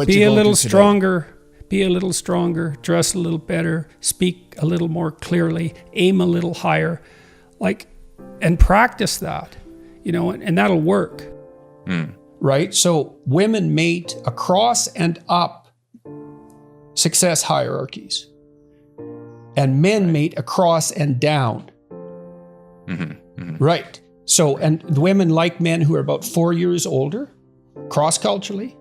Be a little stronger. Be a little stronger, dress a little better, speak a little more clearly, aim a little higher, and practice that, and that'll work. Right? So women mate across and up success hierarchies, and men mate across and down. Right. So, and women like men who are about 4 years older, cross-culturally.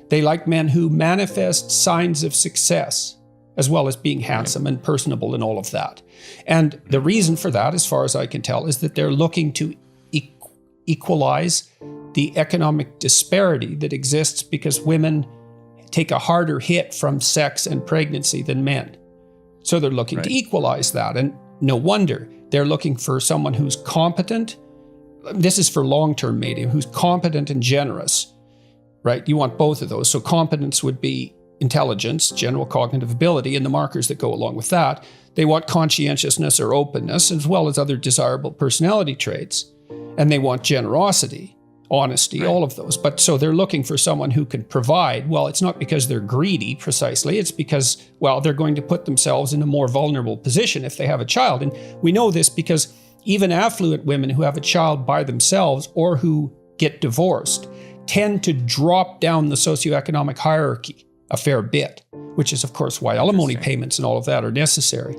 They like men who manifest signs of success, as well as being handsome and personable and all of that. And the reason for that, as far as I can tell, is that they're looking to equalize the economic disparity that exists because women take a harder hit from sex and pregnancy than men. So they're looking to equalize that. And no wonder they're looking for someone who's competent. This is for long-term mating, who's competent and generous. Right? You want both of those. So competence would be intelligence, general cognitive ability, and the markers that go along with that. They want conscientiousness or openness, as well as other desirable personality traits. And they want generosity, honesty, all of those. But so they're looking for someone who can provide. Well, it's not because they're greedy precisely. It's because, they're going to put themselves in a more vulnerable position if they have a child. And we know this because even affluent women who have a child by themselves or who get divorced tend to drop down the socioeconomic hierarchy a fair bit, which is, of course, why alimony payments and all of that are necessary.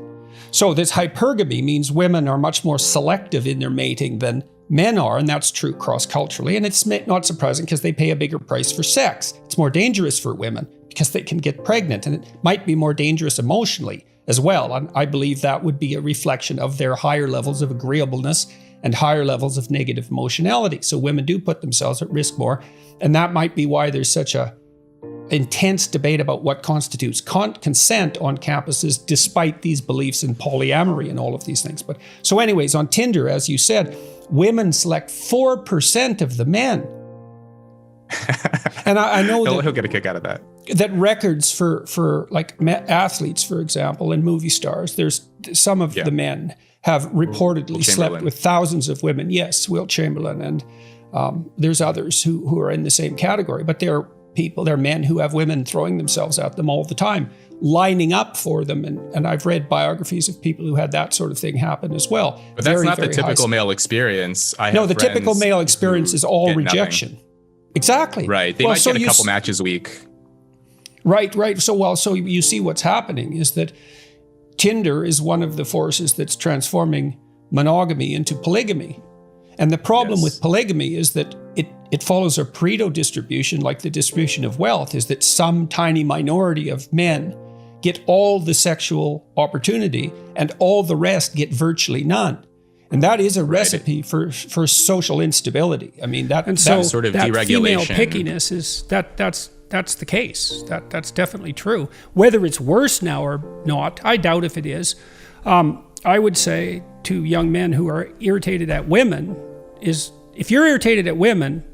So this hypergamy means women are much more selective in their mating than men are, and that's true cross-culturally. And it's not surprising because they pay a bigger price for sex. It's more dangerous for women because they can get pregnant, and it might be more dangerous emotionally as well. And I believe that would be a reflection of their higher levels of agreeableness and higher levels of negative emotionality. So women do put themselves at risk more. And that might be why there's such a intense debate about what constitutes consent on campuses, despite these beliefs in polyamory and all of these things. But so anyways, on Tinder, as you said, women select 4% of the men. And I know he'll get a kick out of that. That records for like athletes, for example, and movie stars, there's some of the men have reportedly slept with thousands of women. Yes, Wilt Chamberlain, and there's others who are in the same category. But they're men who have women throwing themselves at them all the time, lining up for them. And I've read biographies of people who had that sort of thing happen as well. But that's not the typical male experience. No, the typical male experience is all rejection. Nothing. Exactly. Right. They might get a couple matches a week. Right. So you see what's happening is that Tinder is one of the forces that's transforming monogamy into polygamy. And the problem with polygamy is that it follows a Pareto distribution, like the distribution of wealth, is that some tiny minority of men get all the sexual opportunity and all the rest get virtually none. And that is a recipe for social instability. I mean, that sort of that deregulation. Female pickiness is that's the case. That's definitely true. Whether it's worse now or not, I doubt if it is. I would say to young men who are irritated at women is, if you're irritated at women,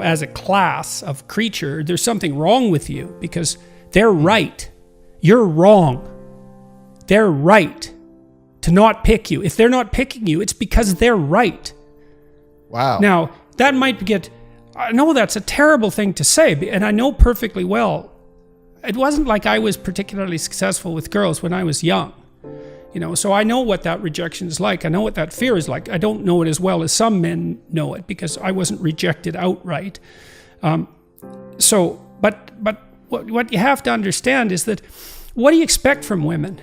as a class of creature, there's something wrong with you because they're right. You're wrong. They're right to not pick you. If they're not picking you, it's because they're right. Wow. Now, that might get... I know that's a terrible thing to say, and I know perfectly well, it wasn't like I was particularly successful with girls when I was young. So I know what that rejection is like. I know what that fear is like. I don't know it as well as some men know it because I wasn't rejected outright. But what you have to understand is that, what do you expect from women?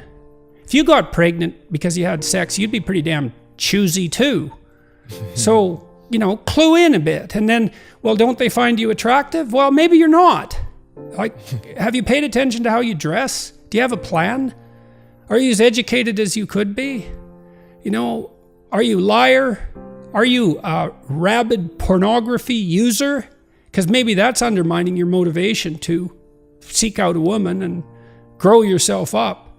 If you got pregnant because you had sex, you'd be pretty damn choosy too. So, clue in a bit. And then, don't they find you attractive? Well, maybe you're not. Have you paid attention to how you dress? Do you have a plan? Are you as educated as you could be? Are you a liar? Are you a rabid pornography user? Because maybe that's undermining your motivation to seek out a woman and grow yourself up.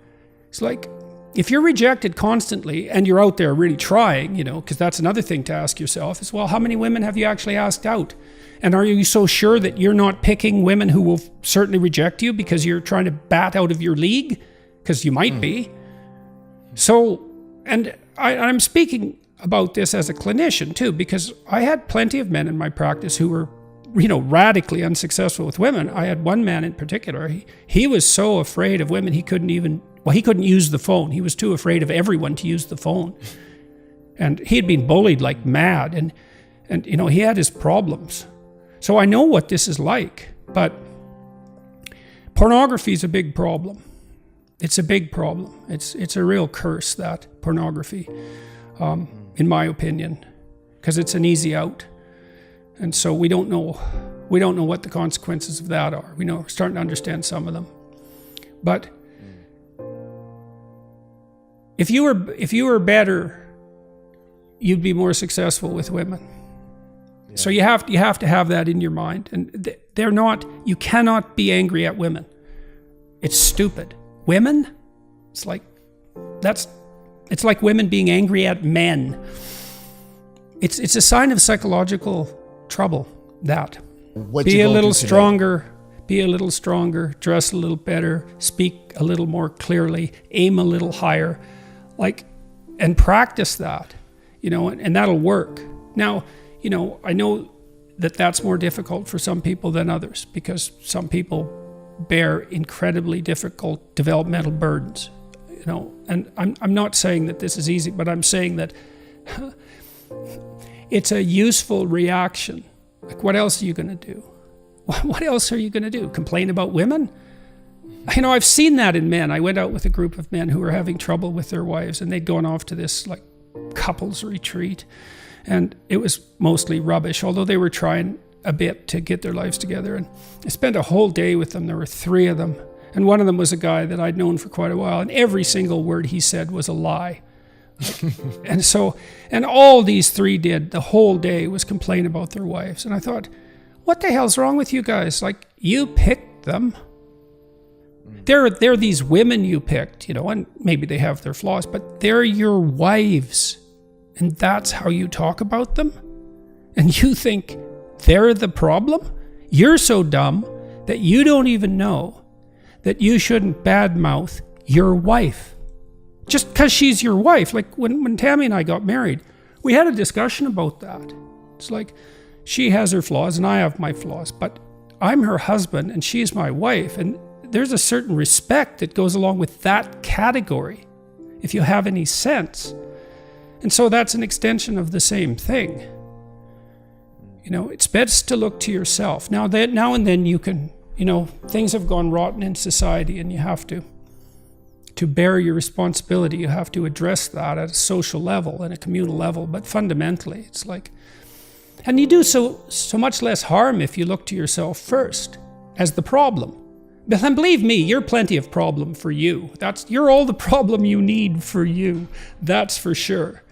It's like, if you're rejected constantly and you're out there really trying, because that's another thing to ask yourself is, how many women have you actually asked out? And are you so sure that you're not picking women who will certainly reject you because you're trying to bat out of your league? Because you might be. So, and I'm speaking about this as a clinician too, because I had plenty of men in my practice who were radically unsuccessful with women. I had one man in particular. He was so afraid of women he couldn't use the phone. He was too afraid of everyone to use the phone. And he had been bullied like mad, and he had his problems. So I know what this is like, but pornography is a big problem. It's a big problem. It's a real curse, that pornography, in my opinion, because it's an easy out. And so we don't know what the consequences of that are. We're starting to understand some of them. But if you were better, you'd be more successful with women. Yeah. So you have to have that in your mind. And you cannot be angry at women. It's stupid. Women, it's like women being angry at men. It's a sign of psychological trouble, that. Be a little stronger, dress a little better, speak a little more clearly, aim a little higher, and practice that, and that'll work. Now, I know that that's more difficult for some people than others, because some people bear incredibly difficult developmental burdens, and I'm not saying that this is easy, but I'm saying that it's a useful reaction. What else are you going to do? What else are you going to do? Complain about women? I've seen that in men. I went out with a group of men who were having trouble with their wives, and they'd gone off to this couples retreat, and it was mostly rubbish, although they were trying a bit to get their lives together. And I spent a whole day with them. There were 3 of them, and one of them was a guy that I'd known for quite a while, and every single word he said was a lie. And all these 3 did the whole day was complain about their wives. And I thought, what the hell's wrong with you guys? You picked them. They're these women you picked, and maybe they have their flaws, but they're your wives. And that's how you talk about them? And you think they're the problem? You're so dumb that you don't even know that you shouldn't badmouth your wife. Just because she's your wife. When Tammy and I got married, we had a discussion about that. It's she has her flaws and I have my flaws, but I'm her husband and she's my wife, and there's a certain respect that goes along with that category, if you have any sense. And so that's an extension of the same thing. It's best to look to yourself. Now and then you can, things have gone rotten in society, and you have to bear your responsibility. You have to address that at a social level and a communal level. But fundamentally, it's and you do so much less harm if you look to yourself first as the problem. And believe me, you're plenty of problem for you. You're all the problem you need for you. That's for sure.